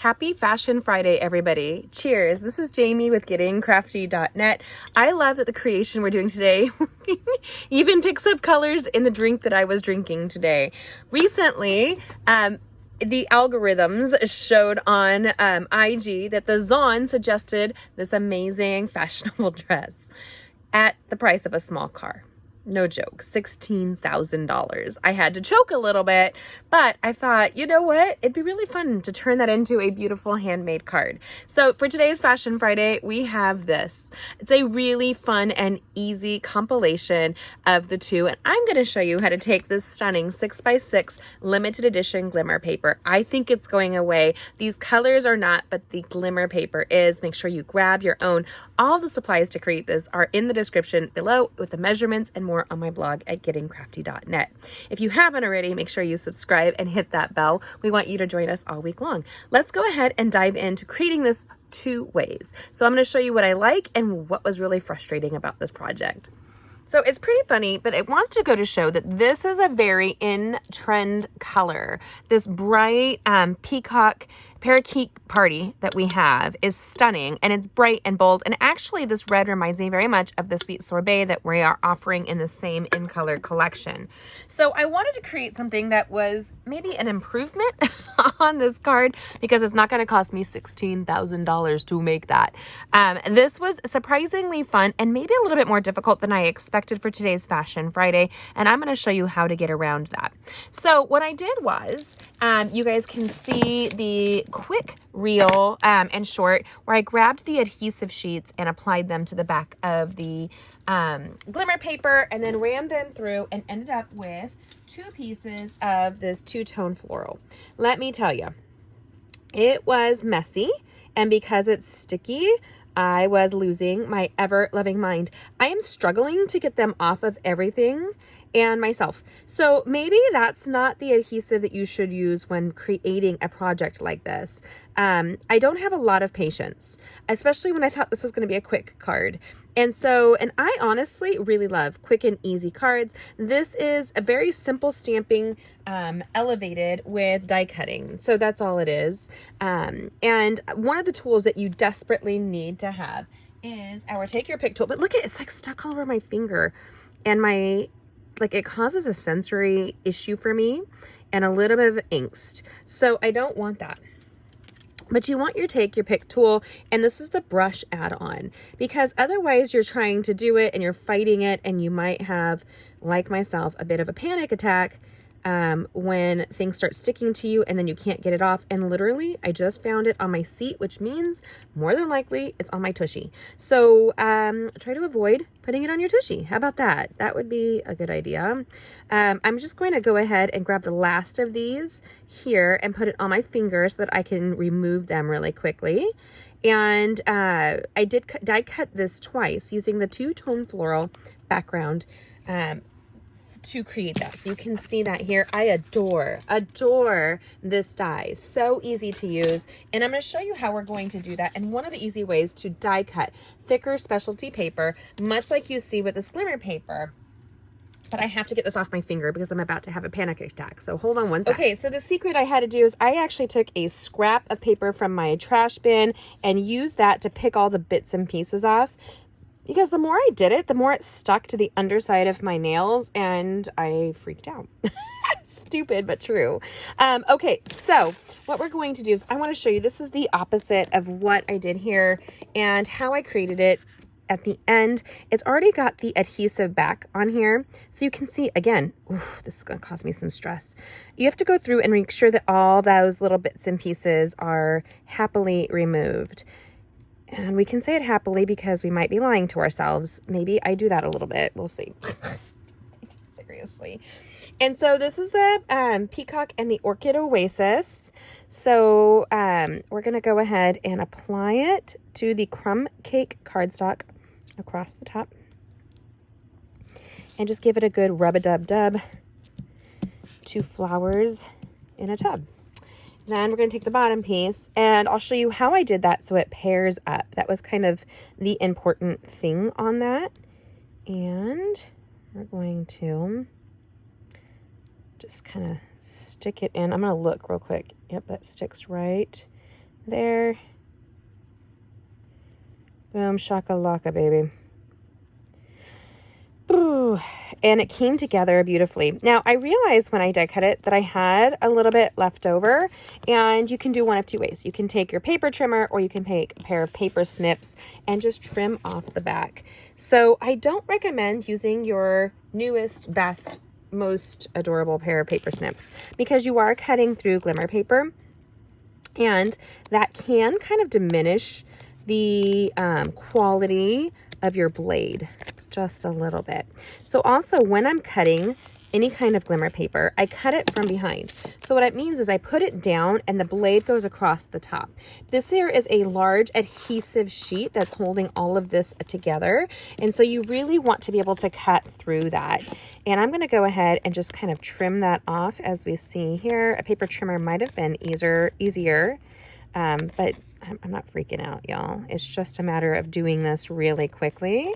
Happy Fashion Friday, everybody. Cheers. This is Jamie with gettingcrafty.net. I love that the creation we're doing today even picks up colors in the drink that I was drinking today. Recently, the algorithms showed on IG that the Zon suggested this amazing fashionable dress at the price of a small car. No joke, $16,000. I had to choke a little bit, but I thought, you know what? It'd be really fun to turn that into a beautiful handmade card. So for today's Fashion Friday, we have this. It's a really fun and easy compilation of the two, and I'm going to show you how to take this stunning 6x6 limited edition glimmer paper. I think it's going away. These colors are not, but the glimmer paper is. Make sure you grab your own. All the supplies to create this are in the description below with the measurements and more on my blog at gettingcrafty.net. If you haven't already, make sure you subscribe and hit that bell. We want you to join us all week long. Let's go ahead and dive into creating this two ways. So I'm going to show you what I like and what was really frustrating about this project. So it's pretty funny, but I want to go to show that this is a very in-trend color. This bright peacock parakeet party that we have is stunning, and it's bright and bold. And actually, this red reminds me very much of the Sweet Sorbet that we are offering in the same in color collection. So I wanted to create something that was maybe an improvement on this card because it's not going to cost me $16,000 to make that. This was surprisingly fun and maybe a little bit more difficult than I expected for today's Fashion Friday, and I'm going to show you how to get around that. So what I did was, you guys can see the quick reel and short where I grabbed the adhesive sheets and applied them to the back of the glimmer paper and then ran them through and ended up with two pieces of this two-tone floral. Let me tell you, it was messy, and because it's sticky, I was losing my ever-loving mind. I am struggling to get them off of everything and myself. So maybe that's not the adhesive that you should use when creating a project like this. I don't have a lot of patience, especially when I thought this was going to be a quick card. And I honestly really love quick and easy cards. This is a very simple stamping, elevated with die cutting. So that's all it is. And one of the tools that you desperately need to have is our take your pick tool. But look at it, it's like stuck all over my finger, and it causes a sensory issue for me and a little bit of angst. So I don't want that. But you want your take your pick tool, and this is the brush add-on, because otherwise you're trying to do it and you're fighting it, and you might have, like myself, a bit of a panic attack when things start sticking to you and then you can't get it off. And literally, I just found it on my seat, which means more than likely it's on my tushy. So try to avoid putting it on your tushy. How about that? That would be a good idea. I'm just going to go ahead and grab the last of these here and put it on my finger so that I can remove them really quickly. And I did die cut this twice using the two-tone floral background to create that. So you can see that here. I adore this die. So easy to use. And I'm going to show you how we're going to do that. And one of the easy ways to die cut thicker specialty paper, much like you see with this glimmer paper. But I have to get this off my finger because I'm about to have a panic attack. So hold on one second. Okay, so the secret I had to do is I actually took a scrap of paper from my trash bin and used that to pick all the bits and pieces off. Because the more I did it, the more it stuck to the underside of my nails, and I freaked out. Stupid, but true. Okay, so what we're going to do is I want to show you, this is the opposite of what I did here and how I created it at the end. It's already got the adhesive back on here. So you can see, again, this is going to cause me some stress. You have to go through and make sure that all those little bits and pieces are happily removed. And we can say it happily because we might be lying to ourselves. Maybe I do that a little bit. We'll see. Seriously. And so this is the Peacock and the Orchid Oasis. So we're going to go ahead and apply it to the crumb cake cardstock across the top. And just give it a good rub-a-dub-dub. 2 flowers in a tub. Then we're going to take the bottom piece, and I'll show you how I did that so it pairs up. That was kind of the important thing on that. And we're going to just kind of stick it in. I'm going to look real quick. Yep, that sticks right There. Boom, shakalaka, baby. Ooh, and it came together beautifully. Now, I realized when I die cut it that I had a little bit left over, and you can do one of two ways. You can take your paper trimmer, or you can take a pair of paper snips and just trim off the back. So I don't recommend using your newest, best, most adorable pair of paper snips, because you are cutting through glimmer paper, and that can kind of diminish the quality of your blade just a little bit. So also, when I'm cutting any kind of glimmer paper, I cut it from behind. So what it means is I put it down and the blade goes across the top. This here is a large adhesive sheet that's holding all of this together. And so you really want to be able to cut through that. And I'm gonna go ahead and just kind of trim that off. As we see here, a paper trimmer might have been easier, but I'm not freaking out, y'all. It's just a matter of doing this really quickly.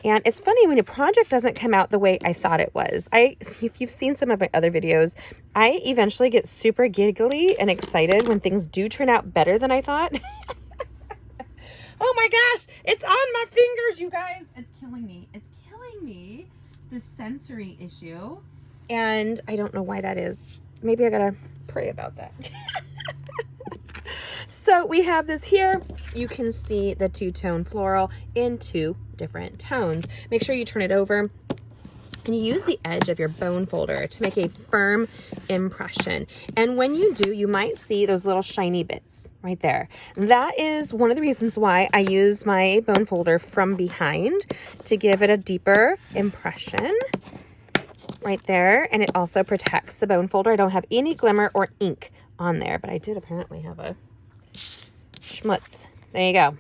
And it's funny when a project doesn't come out the way I thought it was. If you've seen some of my other videos, I eventually get super giggly and excited when things do turn out better than I thought. Oh my gosh, it's on my fingers, you guys. It's killing me. It's killing me, the sensory issue. And I don't know why that is. Maybe I gotta pray about that. So we have this here. You can see the two-tone floral in two different tones. Make sure you turn it over and you use the edge of your bone folder to make a firm impression. And when you do, you might see those little shiny bits right there. That is one of the reasons why I use my bone folder from behind, to give it a deeper impression right there. And it also protects the bone folder. I don't have any glimmer or ink on there, but I did apparently have a schmutz. There you go.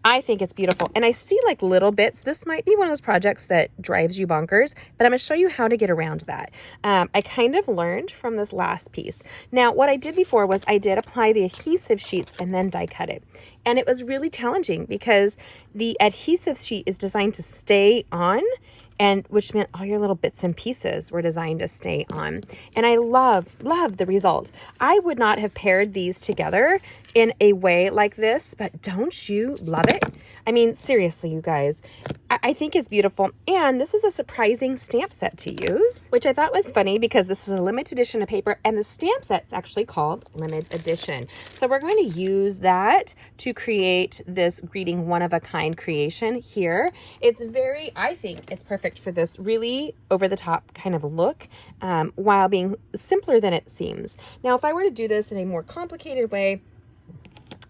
I think it's beautiful. And I see like little bits. This might be one of those projects that drives you bonkers, but I'm going to show you how to get around that. I kind of learned from this last piece. Now, what I did before was I did apply the adhesive sheets and then die cut it. And it was really challenging because the adhesive sheet is designed to stay on, and which meant all your little bits and pieces were designed to stay on. And I love the result. I would not have paired these together in a way like this, but don't you love it? I mean, seriously, you guys, I think it's beautiful. And this is a surprising stamp set to use, which I thought was funny because this is a limited edition of paper, and the stamp set's actually called limited edition. So we're going to use that to create this greeting one-of-a-kind creation here. It's very, I think it's perfect for this really over-the-top kind of look, while being simpler than it seems. Now, if I were to do this in a more complicated way,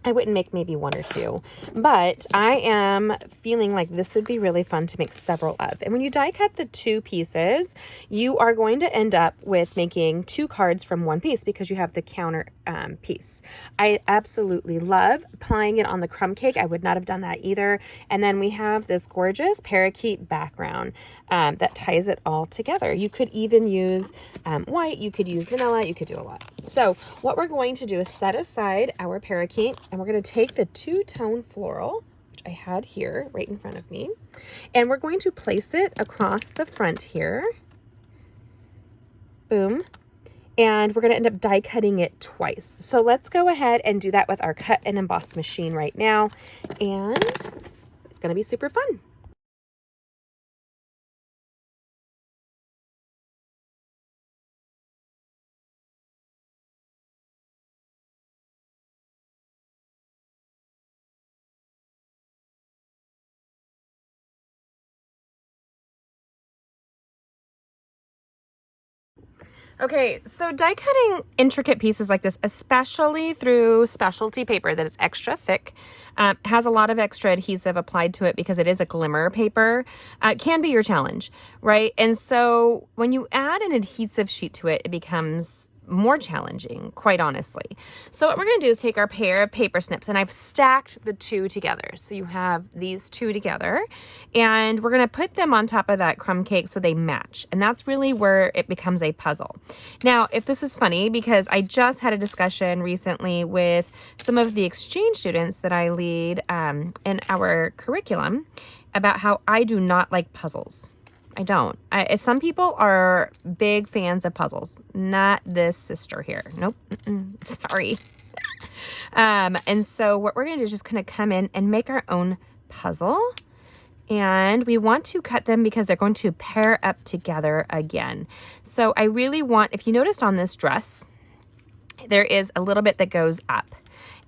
I wouldn't make maybe one or two, but I am feeling like this would be really fun to make several of. And when you die cut the two pieces, you are going to end up with making two cards from one piece because you have the counter piece. I absolutely love applying it on the crumb cake. I would not have done that either. And then we have this gorgeous parakeet background that ties it all together. You could even use white, you could use vanilla, you could do a lot. So what we're going to do is set aside our parakeet, and we're going to take the two-tone floral, which I had here right in front of me, and we're going to place it across the front here. Boom. And we're going to end up die cutting it twice. So let's go ahead and do that with our cut and emboss machine right now. And it's going to be super fun. Okay, so die cutting intricate pieces like this, especially through specialty paper that is extra thick, has a lot of extra adhesive applied to it because it is a glimmer paper, can be your challenge, right? And so when you add an adhesive sheet to it, it becomes more challenging, quite honestly. So what we're going to do is take our pair of paper snips, and I've stacked the two together. So you have these two together, and we're going to put them on top of that crumb cake so they match. And that's really where it becomes a puzzle. Now, if this is funny, because I just had a discussion recently with some of the exchange students that I lead in our curriculum about how I do not like puzzles. I don't. Some people are big fans of puzzles. Not this sister here. Nope. Sorry. Sorry. And so what we're going to do is just kind of come in and make our own puzzle. And we want to cut them because they're going to pair up together again. So I really want, if you noticed on this dress, there is a little bit that goes up.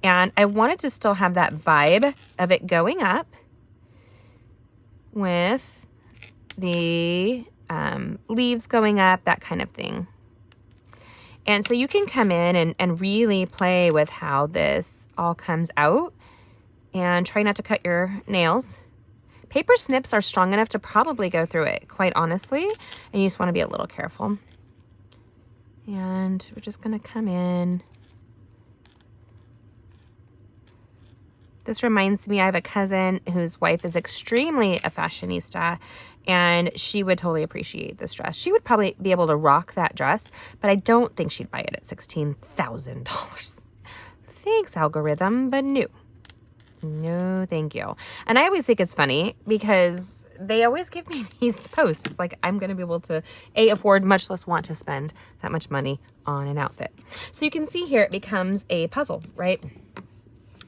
And I wanted to still have that vibe of it going up with the leaves going up, that kind of thing. And so you can come in and really play with how this all comes out, and try not to cut your nails. Paper snips are strong enough to probably go through it, quite honestly, and you just want to be a little careful. And we're just going to come in. This reminds me, I have a cousin whose wife is extremely a fashionista, and she would totally appreciate this dress. She would probably be able to rock that dress, but I don't think she'd buy it at $16,000. Thanks, algorithm, but no. No, thank you. And I always think it's funny because they always give me these posts like I'm going to be able to afford, much less want to spend that much money on an outfit. So you can see here it becomes a puzzle, right?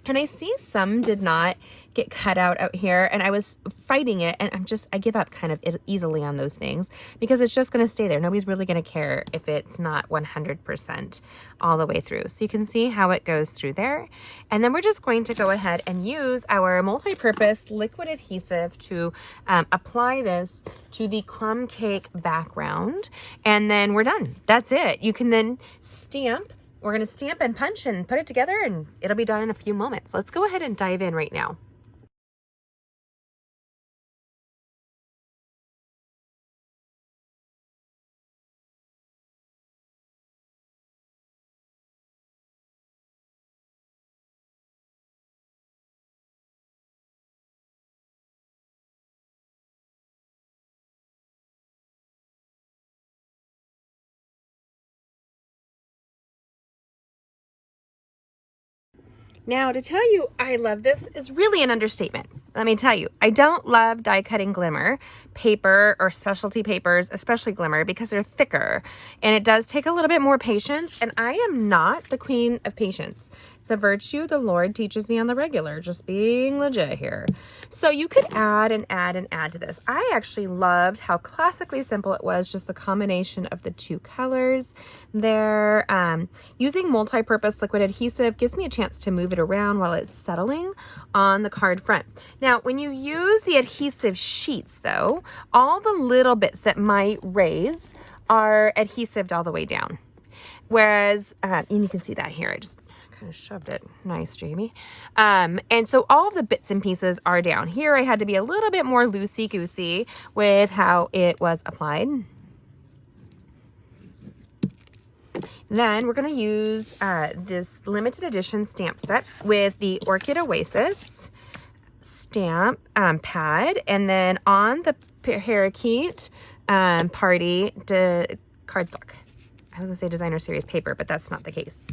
And I see some did not get cut out here, and I was fighting it, and I give up kind of easily on those things because it's just going to stay there. Nobody's really going to care if it's not 100% all the way through. So you can see how it goes through there. And then we're just going to go ahead and use our multi-purpose liquid adhesive to apply this to the crumb cake background, and then we're done. That's it. You can then stamp. We're going to stamp and punch and put it together, and it'll be done in a few moments. Let's go ahead and dive in right now. Now, to tell you I love this is really an understatement. Let me tell you, I don't love die cutting glimmer paper or specialty papers, especially glimmer, because they're thicker and it does take a little bit more patience, and I am not the queen of patience. It's a virtue the Lord teaches me on the regular, just being legit here. So you could add and add and add to this. I actually loved how classically simple it was, just the combination of the two colors there. Using multi-purpose liquid adhesive gives me a chance to move it around while it's settling on the card front. Now, when you use the adhesive sheets though, all the little bits that might raise are adhesived all the way down. Whereas, and you can see that here, I just kind of shoved it. Nice, Jamie. And so all of the bits and pieces are down. Here I had to be a little bit more loosey-goosey with how it was applied. Then we're going to use this limited edition stamp set with the Orchid Oasis stamp pad, and then on the parakeet party cardstock. I was going to say designer series paper, but that's not the case.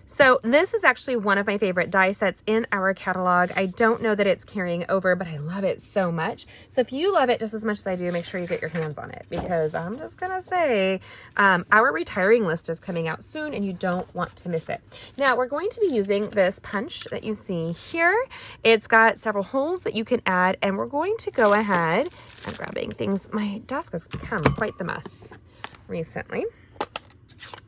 So this is actually one of my favorite die sets in our catalog. I don't know that it's carrying over, but I love it so much. So if you love it just as much as I do, make sure you get your hands on it, because I'm just gonna say our retiring list is coming out soon and you don't want to miss it. Now we're going to be using this punch that you see here. It's got several holes that you can add, and we're going to go ahead and grabbing things. My desk has become quite the mess recently.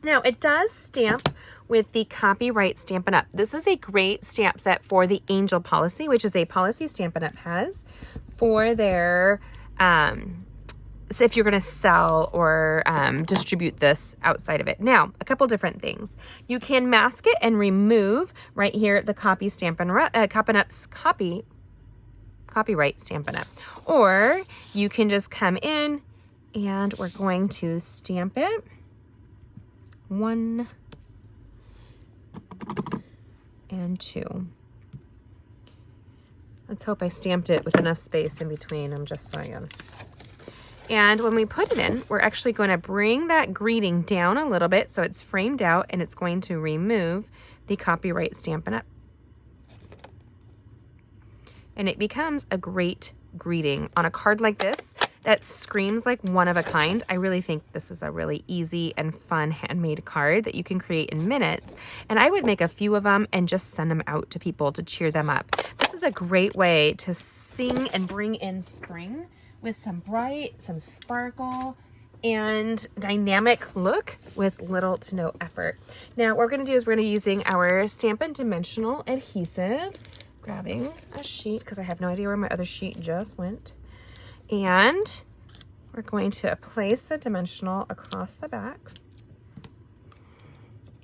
Now it does stamp with the copyright Stampin' Up. This is a great stamp set for the Angel policy, which is a policy Stampin' Up has for their, so if you're gonna sell or distribute this outside of it. Now, a couple different things. You can mask it and remove right here the copyright Stampin' Up. Or you can just come in and we're going to stamp it. 1 and 2. Let's hope I stamped it with enough space in between. I'm just saying. And when we put it in, we're actually going to bring that greeting down a little bit so it's framed out, and it's going to remove the copyright Stampin' Up. And it becomes a great greeting on a card like this that screams like one of a kind. I really think this is a really easy and fun handmade card that you can create in minutes. And I would make a few of them and just send them out to people to cheer them up. This is a great way to sing and bring in spring with some bright, some sparkle, and dynamic look with little to no effort. Now, what we're going to do is we're going to be using our Stampin' Dimensional Adhesive, grabbing a sheet because I have no idea where my other sheet just went. And we're going to place the dimensional across the back.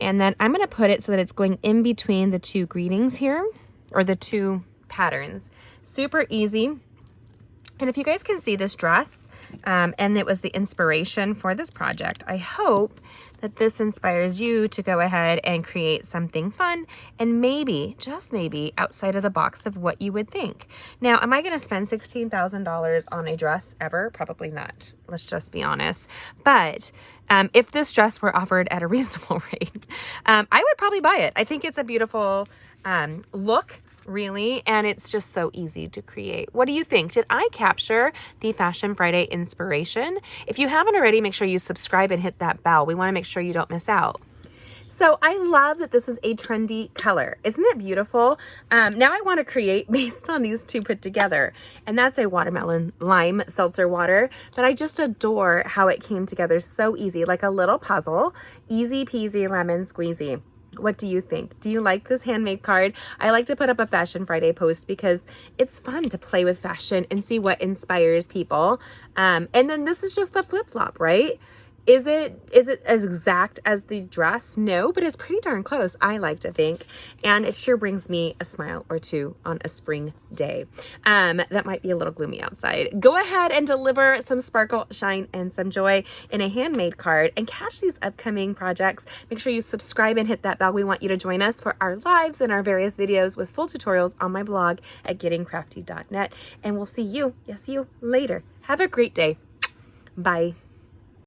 And then I'm going to put it so that it's going in between the two greetings here, or the two patterns. Super easy. And if you guys can see this dress, and it was the inspiration for this project, I hope that this inspires you to go ahead and create something fun and maybe, just maybe, outside of the box of what you would think. Now, am I going to spend $16,000 on a dress ever? Probably not. Let's just be honest. But if this dress were offered at a reasonable rate, I would probably buy it. I think it's a beautiful look, really, and it's just so easy to create. What do you think? Did I capture the Fashion Friday inspiration? If you haven't already, make sure you subscribe and hit that bell. We want to make sure you don't miss out. So I love that this is a trendy color. Isn't it beautiful? Now I want to create based on these two put together. And that's a watermelon lime seltzer water. But I just adore how it came together so easy, like a little puzzle. Easy peasy lemon squeezy. What do you think? Do you like this handmade card? I like to put up a Fashion Friday post because it's fun to play with fashion and see what inspires people. And then this is just the flip-flop, right? Is it as exact as the dress? No, but it's pretty darn close, I like to think. And it sure brings me a smile or two on a spring day. That might be a little gloomy outside. Go ahead and deliver some sparkle, shine, and some joy in a handmade card and catch these upcoming projects. Make sure you subscribe and hit that bell. We want you to join us for our lives and our various videos with full tutorials on my blog at gettingcrafty.net. And we'll see you, yes, you, later. Have a great day. Bye.